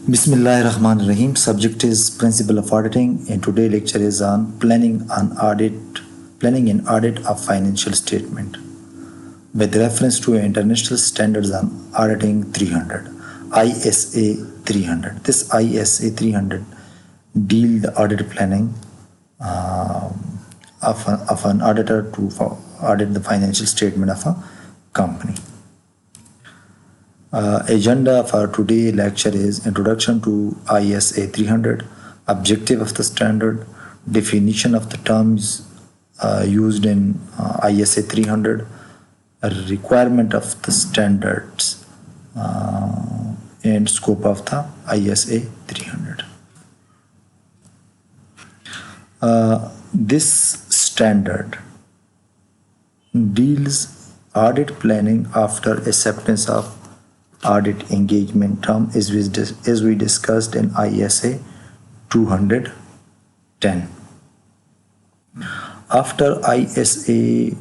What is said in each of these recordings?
Bismillahirrahmanirrahim. Subject is Principle of Auditing, and today lecture is on planning and audit of financial statement with reference to International Standards on Auditing 300, ISA 300. This ISA 300 deal the audit planning of an auditor to audit the financial statement of a company. Agenda for today lecture is Introduction to ISA 300, Objective of the Standard, Definition of the terms used in ISA 300, Requirement of the standards, and scope of the ISA 300. This standard deals audit planning after acceptance of audit engagement term as we discussed in ISA 210. After ISA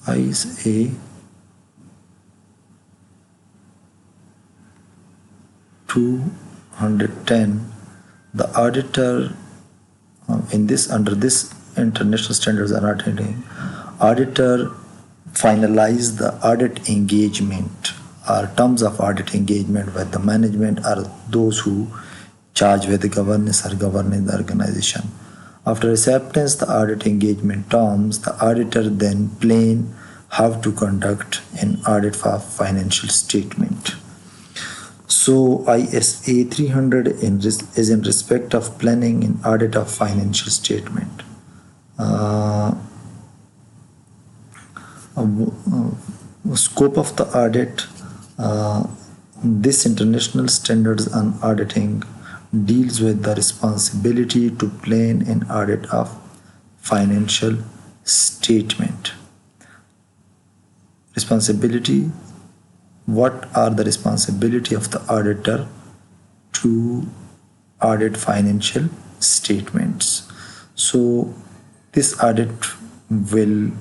ISA 210, the auditor under this international standards on auditing, auditor finalize the audit engagement or terms of audit engagement with the management or those who charge with the governance or governing the organization. After acceptance the audit engagement terms, the auditor then plan how to conduct an audit for financial statement. So ISA 300 is in respect of planning and audit of financial statement. Scope of the audit, this international standards on auditing deals with the responsibility to plan and audit of financial statement. Responsibility, what are the responsibility of the auditor to audit financial statements? So this audit will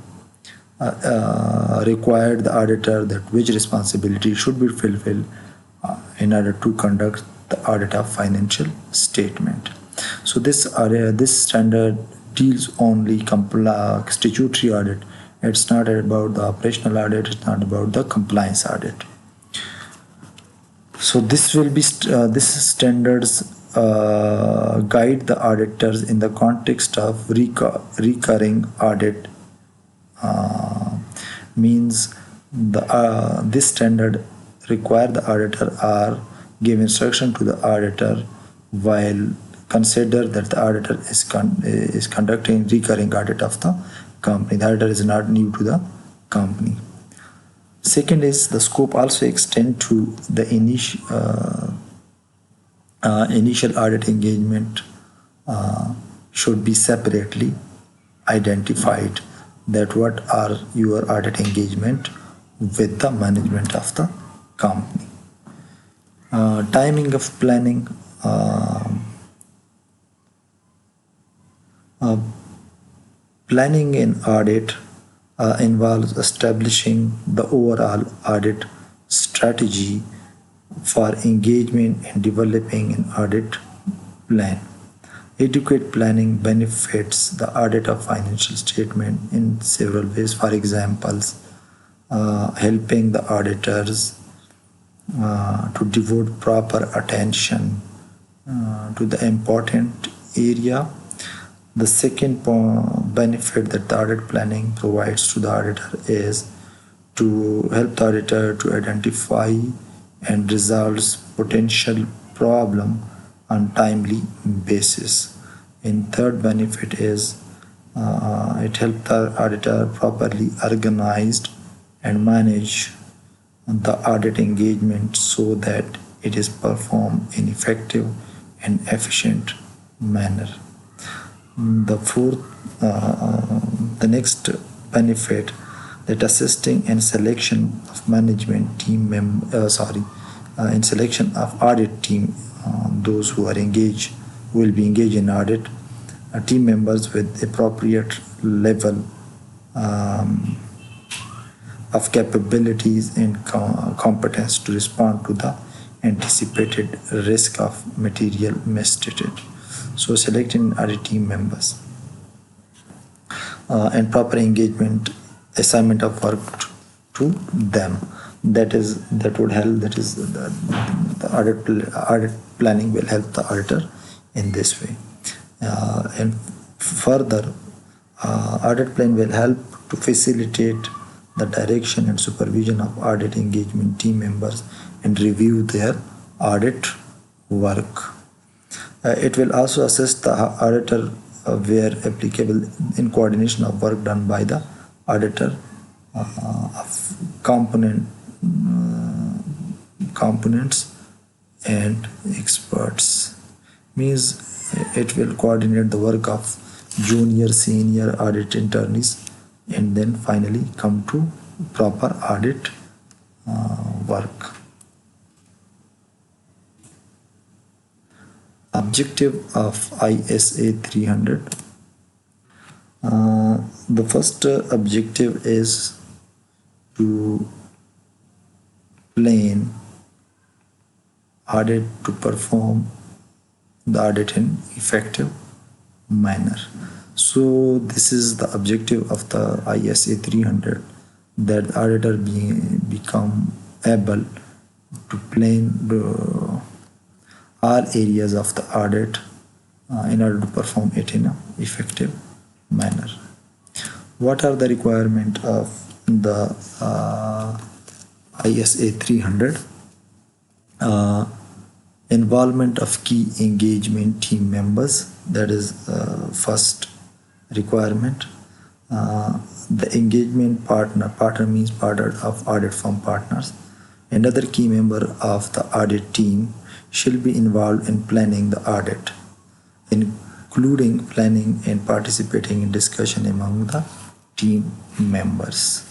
require the auditor that which responsibility should be fulfilled in order to conduct the audit of financial statement. So this standard deals only statutory audit. It's not about the operational audit, it's not about the compliance audit. So this will be this standards guide the auditors in the context of recurring audit. Means this standard require the auditor or give instruction to the auditor while consider that the auditor is conducting recurring audit of the company. The auditor is not new to the company. Second is the scope also extend to the initial audit engagement should be separately identified that what are your audit engagement with the management of the company. Timing of planning, planning an audit involves establishing the overall audit strategy for engagement and developing an audit plan. Adequate planning benefits the audit of financial statement in several ways. For examples, helping the auditors to devote proper attention to the important area. The second benefit that the audit planning provides to the auditor is to help the auditor to identify and resolve potential problem on timely basis. And third benefit is it helps the auditor properly organized and manage the audit engagement so that it is performed in effective and efficient manner. The next benefit that assisting in selection of management team in selection of audit team, those who are engaged will be engaged in audit. Team members with appropriate level of capabilities and competence to respond to the anticipated risk of material misstated. So selecting audit team members and proper engagement, assignment of work to them. That would help. That is the audit planning will help the auditor in this way. And further, audit plan will help to facilitate the direction and supervision of audit engagement team members and review their audit work. It will also assist the auditor where applicable in coordination of work done by the auditor of components and experts. Means it will coordinate the work of junior, senior audit interns and then finally come to proper audit work. Objective of ISA 300. The first objective is to plan audit to perform the audit in effective manner. So this is the objective of the ISA 300, that the auditor become able to plan all areas of the audit in order to perform it in an effective manner. What are the requirements of the ISA 300? Involvement of key engagement team members, that is first requirement. The engagement partner means partner of audit firm partners, and other key member of the audit team shall be involved in planning the audit, including planning and participating in discussion among the team members.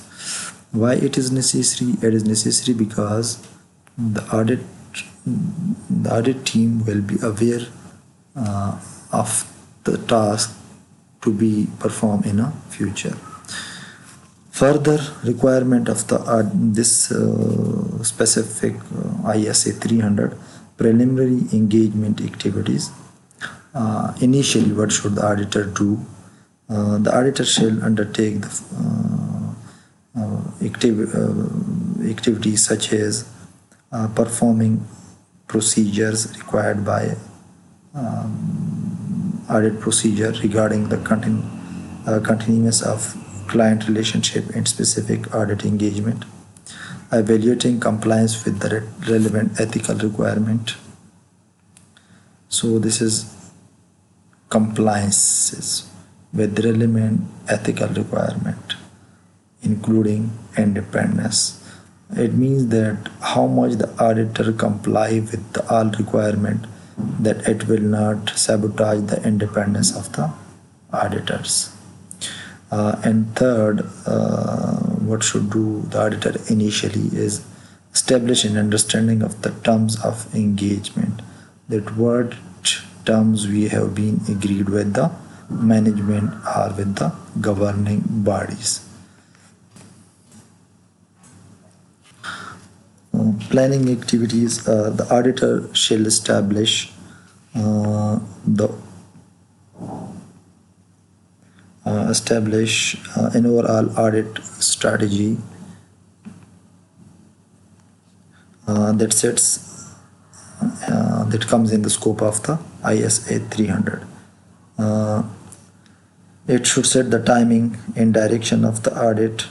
Why it is necessary? It is necessary because the audit team will be aware of the task to be performed in a future. Further requirement of the this specific ISA 300, preliminary engagement activities. Initially, what should the auditor do? The auditor shall undertake the activities such as performing procedures required by audit procedure regarding the continuance of client relationship and specific audit engagement, evaluating compliance with the relevant ethical requirement. So this is compliances with relevant ethical requirement, including independence. It means that how much the auditor comply with the all requirement, that it will not sabotage the independence of the auditors. And third, what should do the auditor initially is establish an understanding of the terms of engagement, that what terms we have been agreed with the management or with the governing bodies. Planning activities, the auditor shall establish an overall audit strategy that comes in the scope of the ISA 300. It should set the timing and direction of the audit,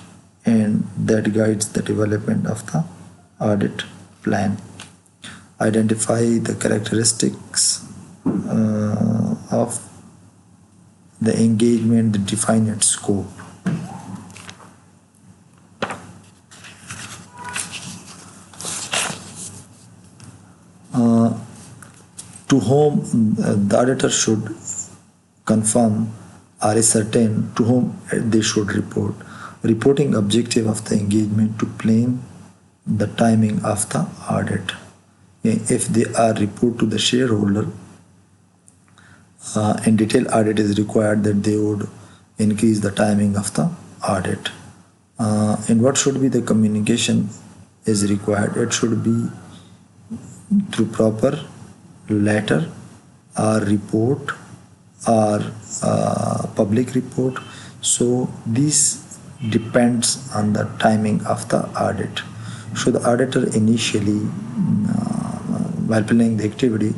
and that guides the development of the audit plan. Identify the characteristics of the engagement that define its scope. To whom the auditor should confirm or ascertain to whom they should report. Reporting objective of the engagement to plan the timing of the audit. If they are report to the shareholder, In detail audit is required, that they would increase the timing of the audit. And what should be the communication is required? It should be through proper letter or report or public report. So this depends on the timing of the audit. So the auditor initially, while planning the activity,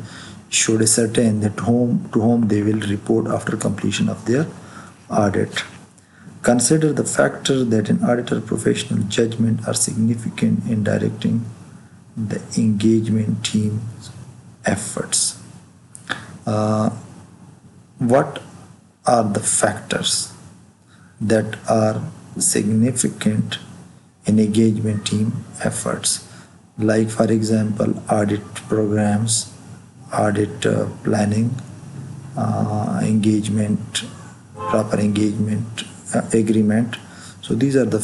should ascertain that to whom they will report after completion of their audit. Consider the factors that in auditor professional judgment are significant in directing the engagement team's efforts. What are the factors that are significant in engagement team efforts? Like, for example, audit programs, audit planning, engagement, proper engagement agreement. So these are the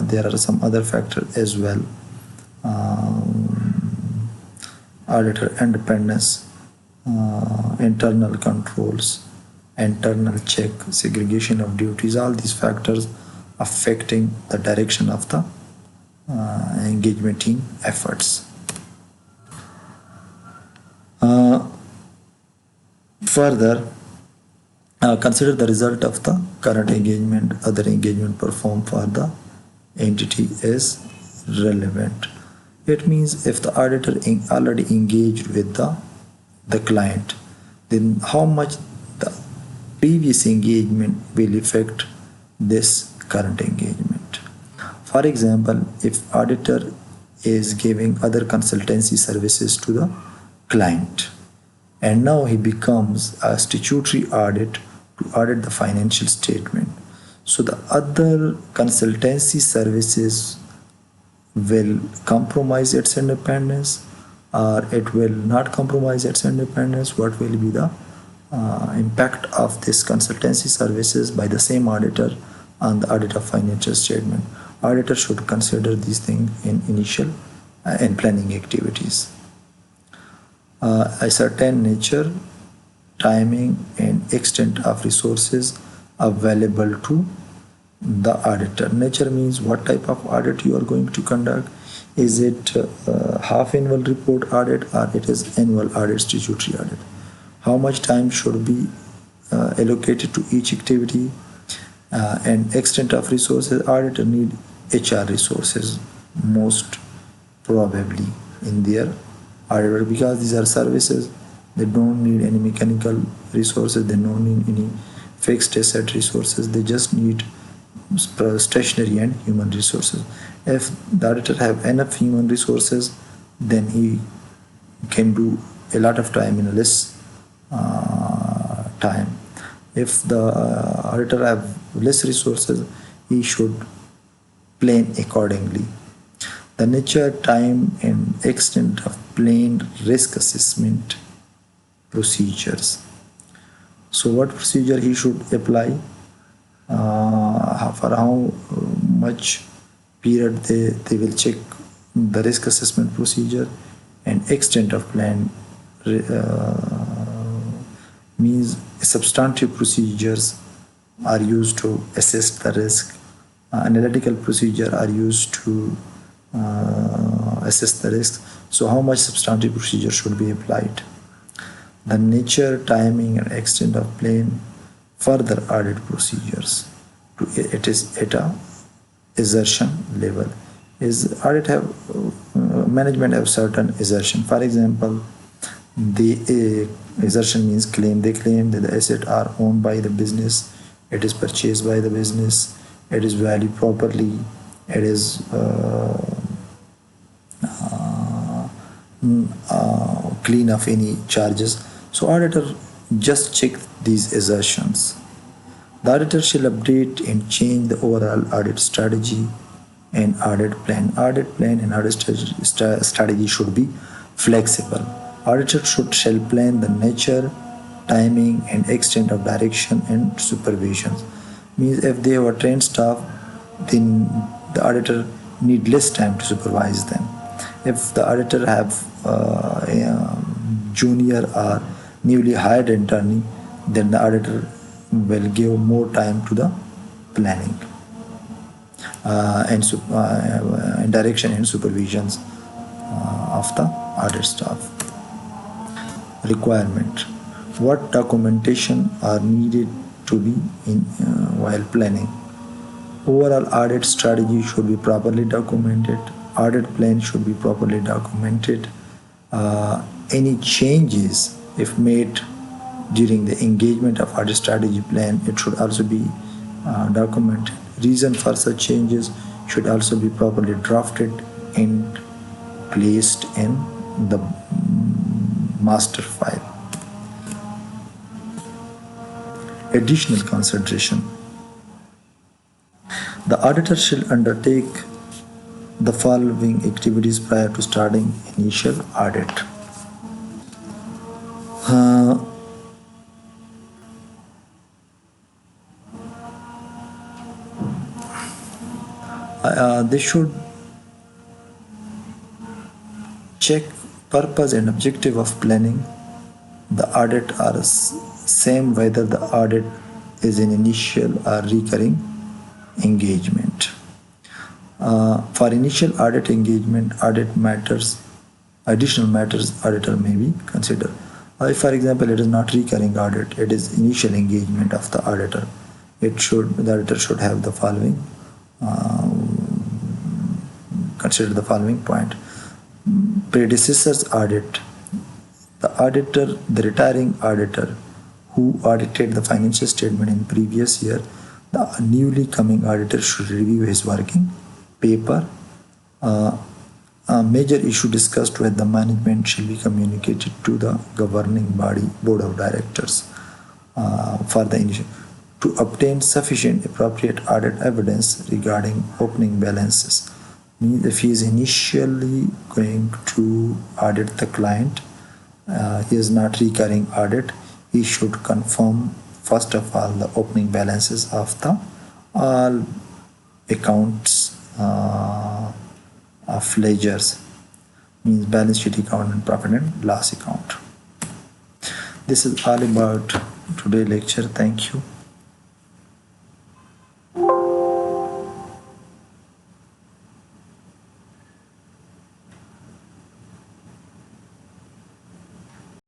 there are some other factors as well. Auditor independence, internal controls, internal check, segregation of duties, all these factors affecting the direction of the engagement team efforts. Further, consider the result of the current engagement, other engagement performed for the entity is relevant. It means if the auditor already engaged with the client, then how much the previous engagement will affect this current engagement. For example, if auditor is giving other consultancy services to the client, and now he becomes a statutory audit to audit the financial statement. So the other consultancy services will compromise its independence, or it will not compromise its independence. What will be the impact of this consultancy services by the same auditor on the audit of financial statement? Auditor should consider these things in initial and planning activities. A certain nature, timing, and extent of resources available to the auditor. Nature means what type of audit you are going to conduct. Is it half annual report audit, or it is annual audit, statutory audit? How much time should be allocated to each activity? And extent of resources, auditor need HR resources most probably in their auditor, because these are services. They don't need any mechanical resources, they don't need any fixed asset resources, they just need stationary and human resources. If the auditor have enough human resources, then he can do a lot of time in a less time. If the auditor have less resources, he should plan accordingly. The nature, time, and extent of planned risk assessment procedures. So what procedure he should apply, for how much period they will check the risk assessment procedure, and extent of plan means substantive procedures are used to assess the risk. Analytical procedure are used to assess the risk. So how much substantive procedure should be applied? The nature, timing, and extent of plan, further audit procedures. It is at a assertion level. Is audit have management have certain assertion. For example, the assertion means claim. They claim that the assets are owned by the business, it is purchased by the business, it is valued properly, it is clean of any charges. So auditor just check these assertions. The auditor shall update and change the overall audit strategy and audit plan. Audit plan and audit strategy should be flexible. Auditor shall plan the nature, timing, and extent of direction and supervision. Means if they have a trained staff, then the auditor need less time to supervise them. If the auditor have junior or newly hired attorney, then the auditor will give more time to the planning and direction and supervisions of the audit staff. Requirement: what documentation are needed to be in while planning? Overall audit strategy should be properly documented. Audit plan should be properly documented. Any changes, if made during the engagement of audit strategy plan, it should also be documented. Reason for such changes should also be properly drafted and placed in the master file. Additional consideration: the auditor shall undertake the following activities prior to starting initial audit. They should check purpose and objective of planning the audit are same whether the audit is an initial or recurring engagement. For initial audit engagement, additional matters auditor may be considered. If, for example, it is not recurring audit, it is initial engagement of the auditor, the auditor should have the following, consider the following point. Predecessor's audit: the retiring auditor who audited the financial statement in previous year, the newly coming auditor should review his working paper. A major issue discussed with the management shall be communicated to the governing body, board of directors, for the initial, to obtain sufficient appropriate audit evidence regarding opening balances. Means if he is initially going to audit the client, he is not recurring audit, he should confirm first of all the opening balances of the all accounts of ledgers, means balance sheet account and profit and loss account. This is all about today's lecture. Thank you.